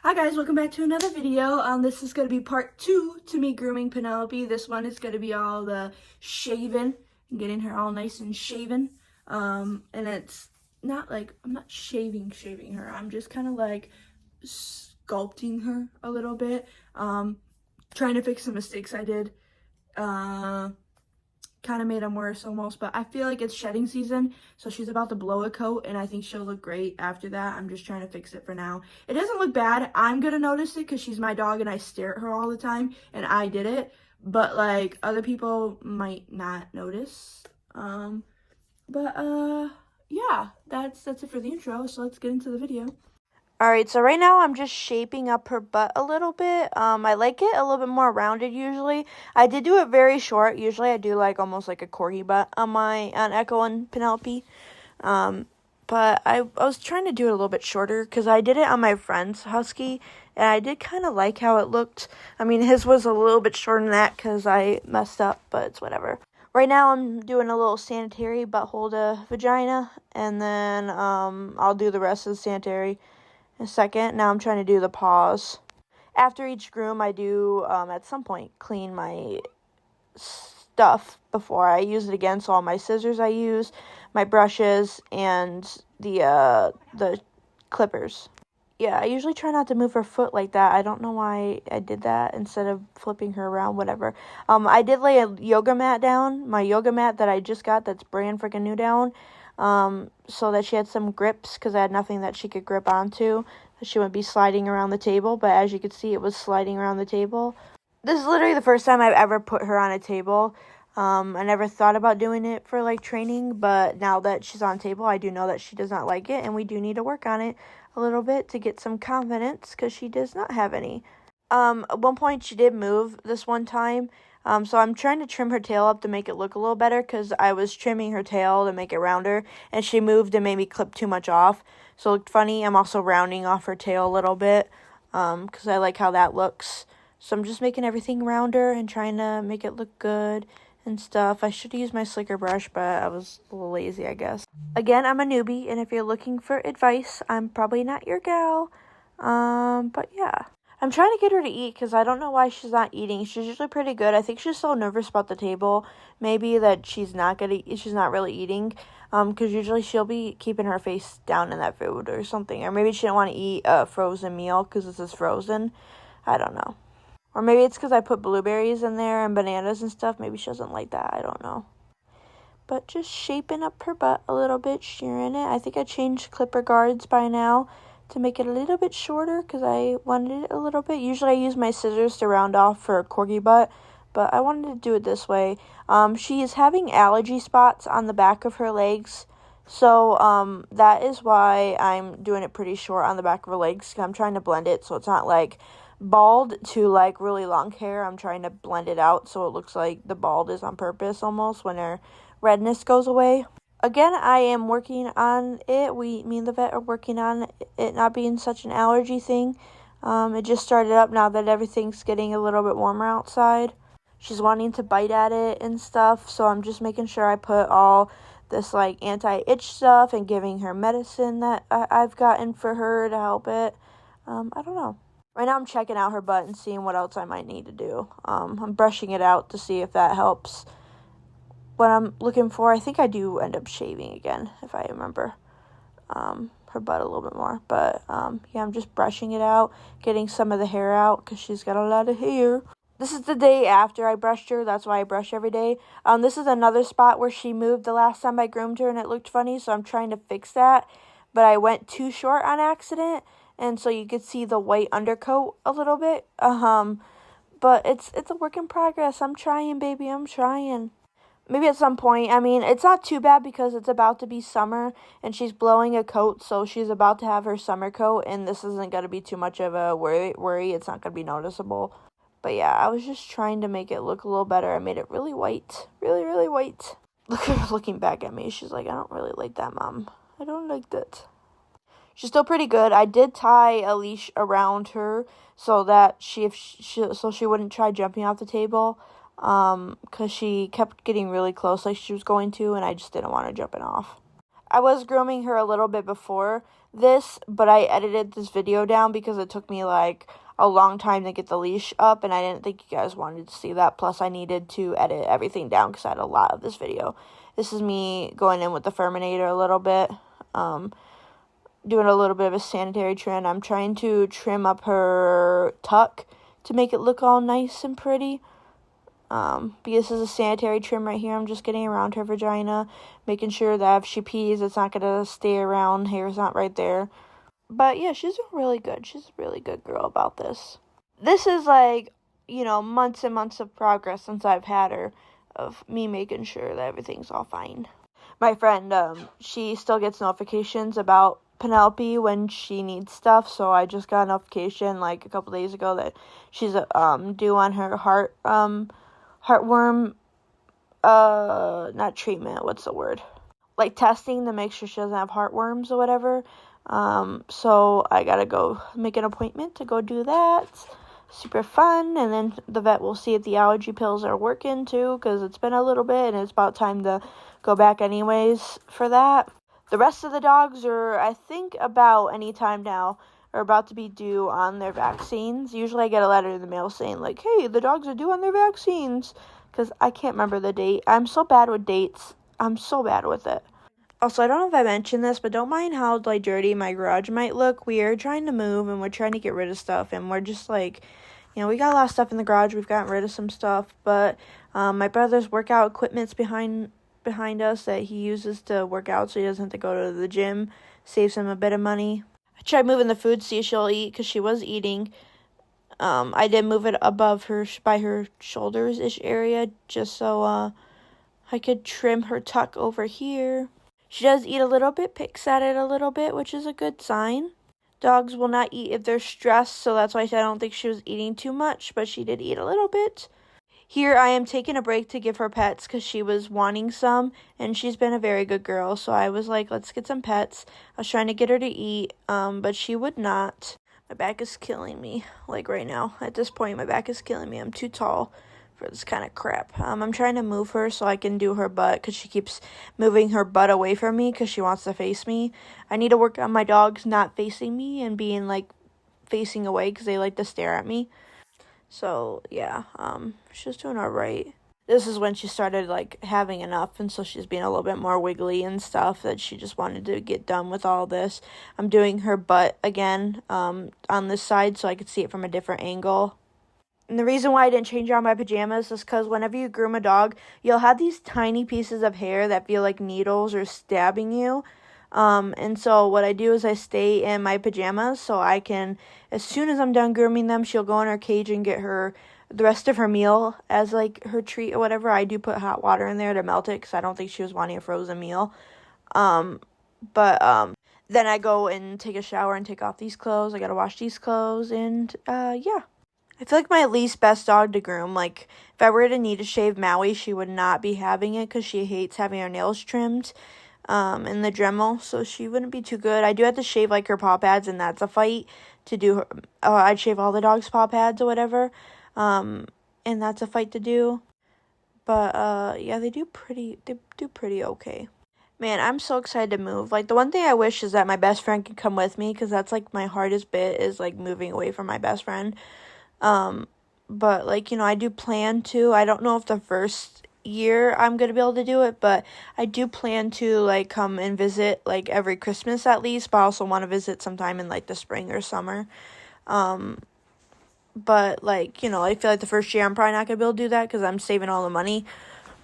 Hi guys, welcome back to another video. This is going to be part 2 to me grooming Penelope. This one is going to be all the shaving and getting her all nice and shaven. And it's not like, I'm not shaving her. I'm just kind of like sculpting her a little bit. Trying to fix some mistakes I did. Kind of made them worse almost, but I feel like it's shedding season, so she's about to blow a coat and I think she'll look great after that. I'm just trying to fix it for now. It doesn't look bad. I'm gonna notice it because she's my dog and I stare at her all the time and I did it, but like other people might not notice. Yeah, that's it for the intro, so let's get into the video. Alright, so right now I'm just shaping up her butt a little bit. I like it a little bit more rounded usually. I did do it very short. Usually I do like almost like a corgi butt on Echo and Penelope. But I was trying to do it a little bit shorter because I did it on my friend's husky and I did kind of like how it looked. I mean, his was a little bit shorter than that because I messed up, but it's whatever. Right now I'm doing a little sanitary butthole to vagina, and then I'll do the rest of the sanitary in a second. Now I'm trying to do the paws. After each groom, I do, at some point, clean my stuff before I use it again. So all my scissors I use, my brushes, and the clippers. Yeah, I usually try not to move her foot like that. I don't know why I did that instead of flipping her around, whatever. I did lay a yoga mat down, my yoga mat that I just got that's brand freaking new down. So that she had some grips because I had nothing that she could grip onto. She wouldn't be sliding around the table, but as you could see, it was sliding around the table. This is literally the first time I've ever put her on a table. I never thought about doing it for like training, but now that she's on table, I do know that she does not like it, and we do need to work on it a little bit to get some confidence because she does not have any. At one point she did move this one time. So I'm trying to trim her tail up to make it look a little better because I was trimming her tail to make it rounder, and she moved and made me clip too much off. So it looked funny. I'm also rounding off her tail a little bit because I like how that looks. So I'm just making everything rounder and trying to make it look good and stuff. I should use my slicker brush, but I was a little lazy, I guess. Again, I'm a newbie, and if you're looking for advice, I'm probably not your gal. But yeah. I'm trying to get her to eat because I don't know why she's not eating. She's usually pretty good. I think she's so nervous about the table. Maybe that she's not really eating. Because usually she'll be keeping her face down in that food or something. Or maybe she didn't want to eat a frozen meal because this is frozen. I don't know. Or maybe it's because I put blueberries in there and bananas and stuff. Maybe she doesn't like that. I don't know. But just shaping up her butt a little bit, shearing it. I think I changed clipper guards by now to make it a little bit shorter because I wanted it a little bit. Usually I use my scissors to round off for a corgi butt, but I wanted to do it this way. She is having allergy spots on the back of her legs, so that is why I'm doing it pretty short on the back of her legs. I'm trying to blend it so it's not like bald to like really long hair. I'm trying to blend it out so it looks like the bald is on purpose almost when her redness goes away. Again, I am working on it. Me and the vet are working on it not being such an allergy thing. It just started up now that everything's getting a little bit warmer outside. She's wanting to bite at it and stuff, so I'm just making sure I put all this like anti-itch stuff and giving her medicine that I've gotten for her to help it. I don't know. Right now I'm checking out her butt and seeing what else I might need to do. I'm brushing it out to see if that helps. What I'm looking for, I think I do end up shaving again, if I remember her butt a little bit more. But, yeah, I'm just brushing it out, getting some of the hair out, because she's got a lot of hair. This is the day after I brushed her. That's why I brush every day. This is another spot where she moved the last time I groomed her, and it looked funny, so I'm trying to fix that. But I went too short on accident, and so you could see the white undercoat a little bit. But it's a work in progress. I'm trying, baby. I'm trying. Maybe at some point. I mean, it's not too bad because it's about to be summer and she's blowing a coat, so she's about to have her summer coat, and this isn't going to be too much of a worry. It's not going to be noticeable. But yeah, I was just trying to make it look a little better. I made it really white. Really, really white. Look at her looking back at me. She's like, I don't really like that, Mom. I don't like that. She's still pretty good. I did tie a leash around her so that she wouldn't try jumping off the table. Because she kept getting really close like she was going to, and I just didn't want her jumping off. I was grooming her a little bit before this, but I edited this video down because it took me like a long time to get the leash up, and I didn't think you guys wanted to see that. Plus, I needed to edit everything down because I had a lot of this video. This is me going in with the Furminator a little bit, doing a little bit of a sanitary trim. I'm trying to trim up her tuck to make it look all nice and pretty. Because this is a sanitary trim right here. I'm just getting around her vagina, making sure that if she pees, it's not going to stay around. Hair's not right there. But yeah, she's really good. She's a really good girl about this. This is like, you know, months and months of progress since I've had her, of me making sure that everything's all fine. My friend, she still gets notifications about Penelope when she needs stuff, so I just got a notification like a couple days ago that she's due on her heartworm, not treatment, what's the word? Like testing to make sure she doesn't have heartworms or whatever. So I gotta go make an appointment to go do that. Super fun. And then the vet will see if the allergy pills are working too, because it's been a little bit and it's about time to go back anyways for that. The rest of the dogs are, I think, about any time now, are about to be due on their vaccines. Usually I get a letter in the mail saying, like, hey, the dogs are due on their vaccines, because I can't remember the date. I'm so bad with dates. I'm so bad with it. Also, I don't know if I mentioned this, but don't mind how, like, dirty my garage might look. We are trying to move, and we're trying to get rid of stuff, and we're just, like, you know, we got a lot of stuff in the garage. We've gotten rid of some stuff, but my brother's workout equipment's behind us that he uses to work out so he doesn't have to go to the gym. Saves him a bit of money. I tried moving the food, see if she'll eat, because she was eating. I did move it above her, by her shoulders-ish area, just so I could trim her tuck over here. She does eat a little bit, picks at it a little bit, which is a good sign. Dogs will not eat if they're stressed, so that's why I don't think she was eating too much, but she did eat a little bit. Here I am taking a break to give her pets because she was wanting some, and she's been a very good girl, so I was like, let's get some pets. I was trying to get her to eat, but she would not. My back is killing me, like right now. At this point, my back is killing me. I'm too tall for this kind of crap. I'm trying to move her so I can do her butt because she keeps moving her butt away from me because she wants to face me. I need to work on my dogs not facing me and being, like, facing away because they like to stare at me. So, yeah, she's doing all right. This is when she started, like, having enough, and so she's being a little bit more wiggly and stuff, that she just wanted to get done with all this. I'm doing her butt again, on this side so I could see it from a different angle. And the reason why I didn't change out my pajamas is because whenever you groom a dog, you'll have these tiny pieces of hair that feel like needles or stabbing you. And so what I do is I stay in my pajamas so I can, as soon as I'm done grooming them, she'll go in her cage and get the rest of her meal as, like, her treat or whatever. I do put hot water in there to melt it because I don't think she was wanting a frozen meal. Then I go and take a shower and take off these clothes. I gotta wash these clothes, and, yeah. I feel like my least best dog to groom, like, if I were to need to shave Maui, she would not be having it because she hates having her nails trimmed. In the Dremel, so she wouldn't be too good. I do have to shave, like, her paw pads, and that's a fight to do her. I'd shave all the dogs' paw pads or whatever, and that's a fight to do. But, yeah, they do pretty okay. Man, I'm so excited to move. Like, the one thing I wish is that my best friend could come with me, because that's, like, my hardest bit is, like, moving away from my best friend. But, like, you know, I do plan to. I don't know if the first year I'm gonna be able to do it, but I do plan to, like, come and visit, like, every Christmas at least, but I also want to visit sometime in, like, the spring or summer. But, like, you know, I feel like the first year I'm probably not gonna be able to do that because I'm saving all the money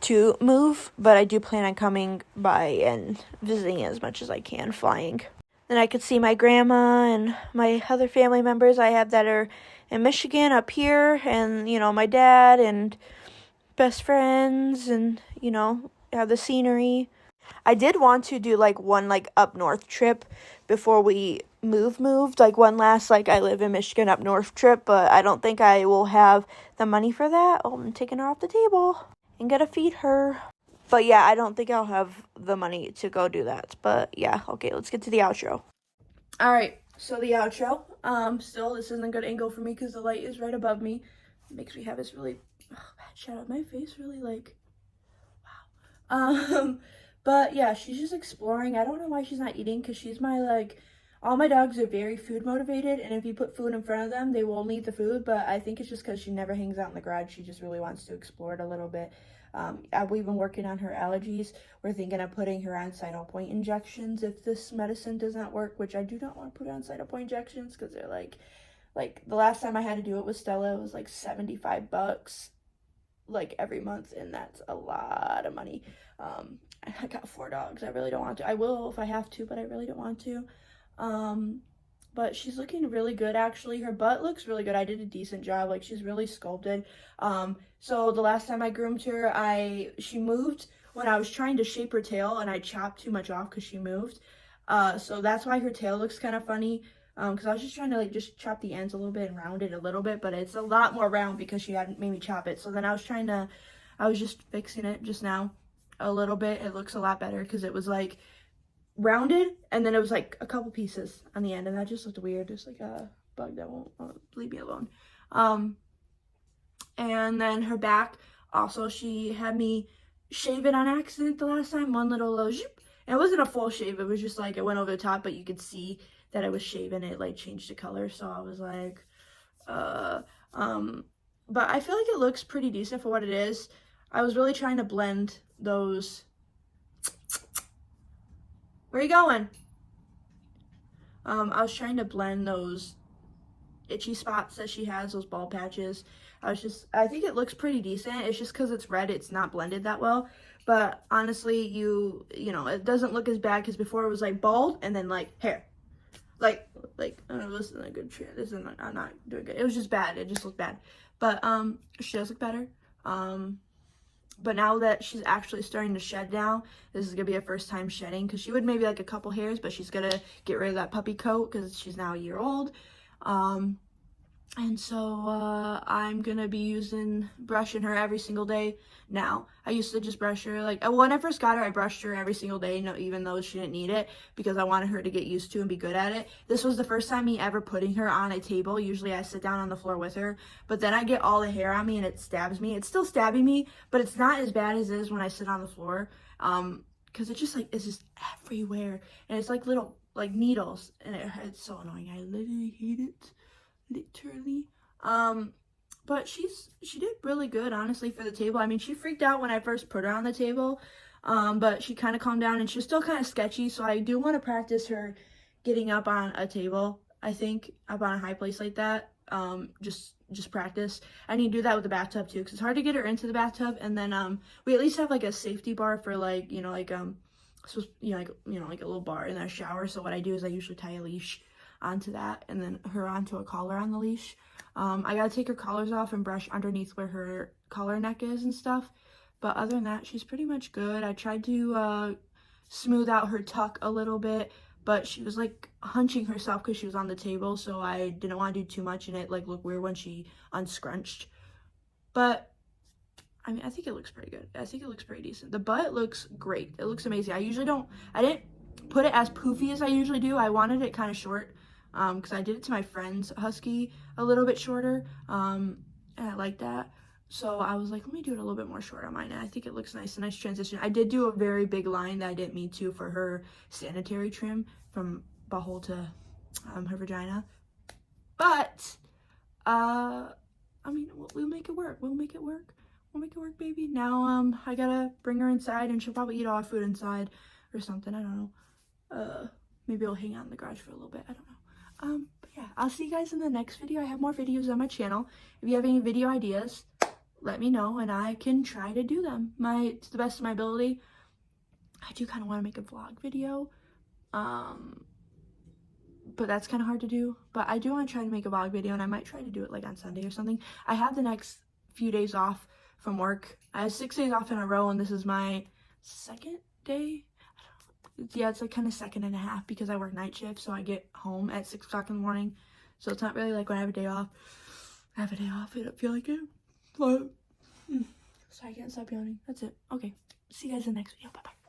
to move, but I do plan on coming by and visiting as much as I can, flying. Then I could see my grandma and my other family members I have that are in Michigan up here, and, you know, my dad and best friends, and, you know, have the scenery. I did want to do, like, one, like, up north trip before we moved, like, one last, like, I live in Michigan up north trip, but I don't think I will have the money for that. Oh, I'm taking her off the table and gotta feed her. But yeah, I don't think I'll have the money to go do that. But yeah, okay, let's get to the outro. Alright, so the outro. Still, this isn't a good angle for me because the light is right above me. It makes me have this really bad shadow. My face really, like, wow. But yeah, she's just exploring. I don't know why she's not eating, because she's my, like, all my dogs are very food motivated, and if you put food in front of them, they will eat the food. But I think it's just because she never hangs out in the garage. She just really wants to explore it a little bit. We've been working on her allergies. We're thinking of putting her on Cyto Point injections if this medicine does not work, which I do not want to put on Cyto Point injections because they're like the last time I had to do it with Stella, it was like $75 like every month, and that's a lot of money. I got 4 dogs. I really don't want to. I will if I have to, but I really don't want to. But she's looking really good, actually. Her butt looks really good. I did a decent job. Like, she's really sculpted. So the last time I groomed her, she moved when I was trying to shape her tail, and I chopped too much off because she moved. So that's why her tail looks kind of funny. Because I was just trying to, like, just chop the ends a little bit and round it a little bit, but it's a lot more round because she hadn't made me chop it. So then I was just fixing it just now a little bit. It looks a lot better because it was, like, rounded, and then it was, like, a couple pieces on the end, and that just looked weird. Just like a bug that won't leave me alone. And then her back, also, she had me shave it on accident the last time. One little zip. And it wasn't a full shave. It was just, like, it went over the top, but you could see that I was shaving it, like, changed the color. So I was like, but I feel like it looks pretty decent for what it is. I was really trying to blend those. Where are you going? I was trying to blend those itchy spots that she has, those bald patches. I think it looks pretty decent. It's just because it's red, it's not blended that well. But honestly, you know, it doesn't look as bad, because before it was like bald and then like hair. Like, I don't know, this isn't a good trend. I'm not doing good. It was just bad. It just looked bad. But, she does look better. But now that she's actually starting to shed now, this is going to be her first time shedding, because she would maybe like a couple hairs, but she's going to get rid of that puppy coat because she's now a year old. And so I'm going to be brushing her every single day now. I used to just brush her, like, when I first got her, I brushed her every single day, even though she didn't need it, because I wanted her to get used to and be good at it. This was the first time me ever putting her on a table. Usually I sit down on the floor with her, but then I get all the hair on me and it stabs me. It's still stabbing me, but it's not as bad as it is when I sit on the floor, because it's just everywhere, and it's like little, like, needles, and it's so annoying. I literally hate it. Literally. But she did really good, honestly, for the table. I mean, she freaked out when I first put her on the table, but she kind of calmed down, and she's still kind of sketchy, so I do want to practice her getting up on a table, I think, up on a high place like that. Just practice. I need to do that with the bathtub too, because it's hard to get her into the bathtub. And then we at least have like a safety bar for, like, like a little bar in our shower. So what I do is I usually tie a leash onto that, and then her onto a collar on the leash. I gotta take her collars off and brush underneath where her collar neck is and stuff, but other than that, she's pretty much good. I tried to smooth out her tuck a little bit, but she was like hunching herself because she was on the table, so I didn't want to do too much and it like looked weird when she unscrunched. But I mean, I think it looks pretty good. I think it looks pretty decent. The butt looks great. It looks amazing. I didn't put it as poofy as I usually do. I wanted it kind of short, because I did it to my friend's husky a little bit shorter, and I like that. So I was like, let me do it a little bit more short on mine, and I think it looks nice, a nice transition. I did do a very big line that I didn't mean to for her sanitary trim from butthole to her vagina. But, I mean, we'll make it work. We'll make it work. We'll make it work, baby. Now, I gotta bring her inside, and she'll probably eat all our food inside or something. I don't know. Maybe I'll hang out in the garage for a little bit. I don't know. But yeah, I'll see you guys in the next video. I have more videos on my channel. If you have any video ideas, let me know, and I can try to do them to the best of my ability. I do kind of want to make a vlog video, but that's kind of hard to do. But I do want to try to make a vlog video, and I might try to do it like on Sunday or something. I have the next few days off from work. I have 6 days off in a row, and this is my second day. Yeah, it's like kind of second and a half because I work night shift, so I get home at 6 o'clock in the morning. So it's not really like when I have a day off. I have a day off. I don't feel like it. But, so I can't stop yawning. That's it. Okay. See you guys in the next video. Bye-bye.